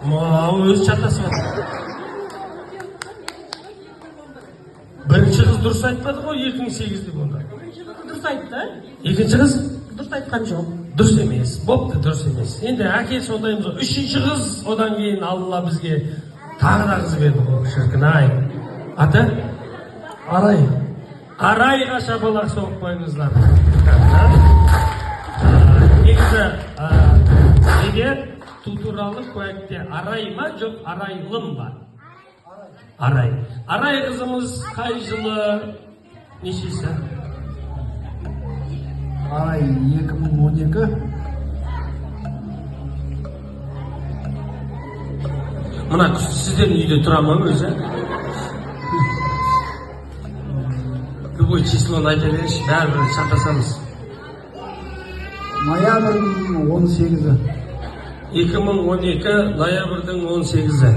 Өзі шатасы бар. Бірінші қыз дұрыс айтпады ғой 2008-де бұнда. Дұрыс айтты. Екінші қыз? Дұрыс айтқан жоқ. Дұрыс емес, бопты, дұрыс емес. Енді әке сондаймыз ғой. Үшінші қыз, одан кейін Алла бізге тағы да қыз берді ғой, шіркін ай. Аты? Арай. Арайға шапалақ соғып қойыңыздар. Негізі, неге тутуралы куәкте арай ма, жоқ арайлым ба? Арай. Арай қызымыз қай жылы нешесі? Арай 2012. Мына сіздердің үйде тұра ма өзі? Любой числоны айта берші, бәрібір шатасамыз. Ноябрьдің 18-і. 2012 ноябрьдің 18-і.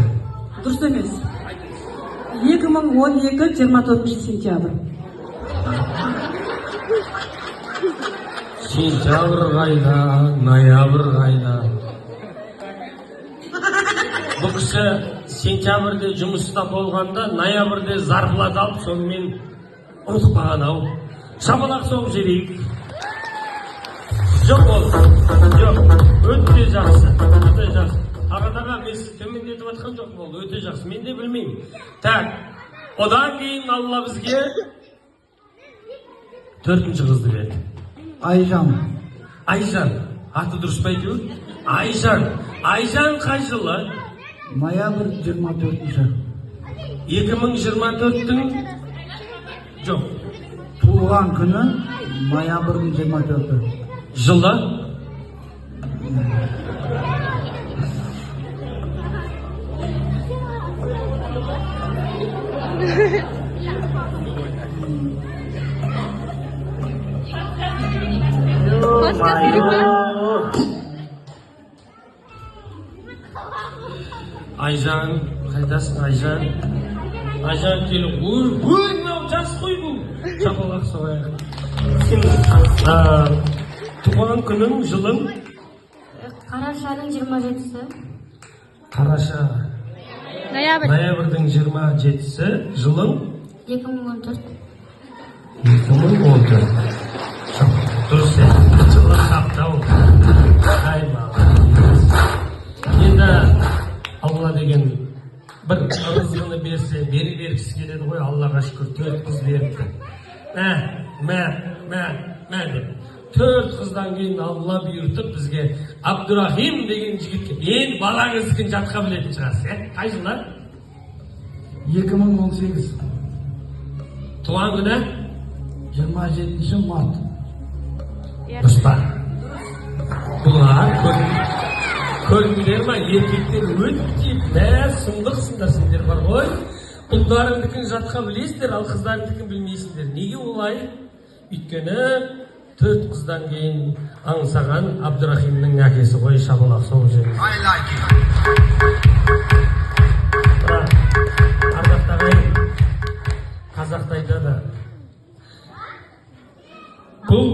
Дұрыс емес. 2012 24 сентябрь. Сентябрь қайда, ноябрь қайда. Бұл кісі сентябрьде жұмыста болғанда, ноябрьде зарплата алып, сонымен ұмытып қалған ау. Шапалақ соғып жіберейік. Жоқ ол. Жоқ. Өте жақсы. Өте жақсы. Ағадаға мен төмендетіп жатқан жоқ болды. Өте жақсы. Мен де білмеймін. Так. Одан кейін Алла бізге төртінші қызды берді. Айжан. Айжан. Аты дұрыс па әйтеуір? Айжан. Айжан қай жылы? Ноябрь 24-ші. 2024-тің жоқ. Туылған күні ноябрьдің 24-і. Жылы? Айжан, қайдасың Айжан? Айжан келіп, мынау жас қой бұл. Шапалақ соғайық. Туған күнің, жылың? Қарашаның 27-сі. Қараша. Ноябрьдің 27-сі, жылың? 2014. 2014. Дұрыс жылы қаптау. Ай маған. Енді Алла деген бір ырызғыны берсе, бері бергісі келеді ғой, Аллаға шүкір 4 қыз беріпті. Мә деп. 4 қыздан кейін Алла бұйыртып бізге Абдурахим деген жігітке. Енді балаңыздікін жатқа білетін шығарсыз, қай жылы? 2018. Туған күні? 27 март. Дұрыс па? Бұлар көрдіңдер ма? Еркектер өте бәр сұмдықсыңдар сендер бар ғой. Ұлдарыңдікін жатқа білесіздер, ал қыздарыңдікін білмейсіңдер. Неге олай? Өйткені 4 қыздан кейін аңсаған Абдурахимнің әкесі ғой, шапалақ соғып жүрміз. Бірақ ардақтағайын, қазақта айтады. Бұл